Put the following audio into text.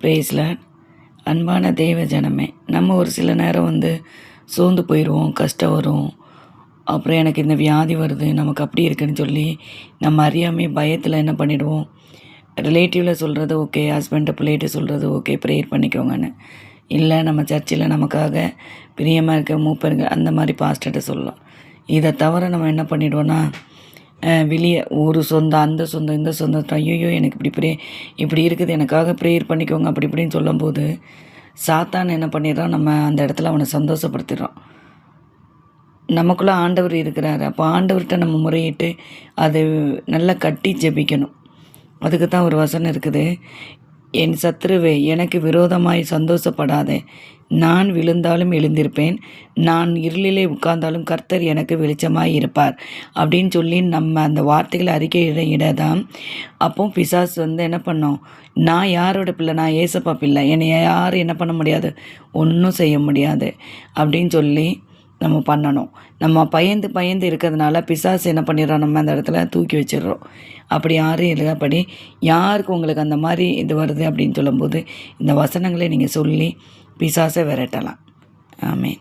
Price Lord. அன்பான தேவ ஜனமே, நம்ம ஒரு சில நேரம் சோர்ந்து போயிடுவோம், கஷ்டம் வரும். அப்புறம் எனக்கு இந்த வியாதி வருது, நமக்கு அப்படி இருக்குன்னு சொல்லி நம்ம அறியாமே பயத்தில் என்ன பண்ணிடுவோம், ரிலேட்டிவில் சொல்கிறது ஓகே, ஹஸ்பண்ட்டை பிள்ளைகிட்ட சொல்கிறது ஓகே, ப்ரேயர் பண்ணிக்கோங்கன்னு. இல்லை நம்ம சர்ச்சில் நமக்காக பிரியமாக இருக்க மூப்பருங்க அந்த மாதிரி பாஸ்டர்கிட்ட சொல்லலாம். இதை தவிர நம்ம என்ன பண்ணிடுவோன்னா, வெளியே ஒரு சொந்தம், அந்த சொந்தம், இந்த சொந்தத்தை ஐயோ எனக்கு இப்படி இருக்குது, எனக்காக ப்ரேயர் பண்ணிக்கோங்க அப்படி இப்படின்னு சொல்லும்போது சாத்தான் என்ன பண்ணிடுறான், நம்ம அந்த இடத்துல அவனை சந்தோஷப்படுத்திடுறோம். நமக்குள்ளே ஆண்டவர் இருக்கிறாரு. அப்போ ஆண்டவர்கிட்ட நம்ம முறையிட்டு அது நல்லா கட்டி ஜெபிக்கணும். அதுக்கு தான் ஒரு வசனம் இருக்குது, என் சத்துருவே எனக்கு விரோதமாய் சந்தோஷப்படாதே, நான் விழுந்தாலும் எழுந்திருப்பேன், நான் இருளிலே உட்கார்ந்தாலும் கர்த்தர் எனக்கு வெளிச்சமாய் இருப்பார் அப்படின்னு சொல்லி நம்ம அந்த வார்த்தைகளை அறிக்கையிட தான் அப்போ பிசாசு என்ன பண்ணோம், நான் யாரோட பிள்ளை, நான் ஏசப்பா பிள்ளை, என்னை யாரும் என்ன பண்ண முடியாது, ஒன்றும் செய்ய முடியாது அப்படின்னு சொல்லி நம்ம பண்ணணும். நம்ம பயந்து இருக்கிறதுனால பிசாசு என்ன பண்ணிடுறோம், நம்ம அந்த இடத்துல தூக்கி வச்சிடுறோம். அப்படி யாரும் இல்லைப்படி யாருக்கு உங்களுக்கு அந்த மாதிரி இது வருது அப்படின்னு சொல்லும்போது இந்த வசனங்களை நீங்கள் சொல்லி பிசாசை விரட்டலாம். ஆமென்.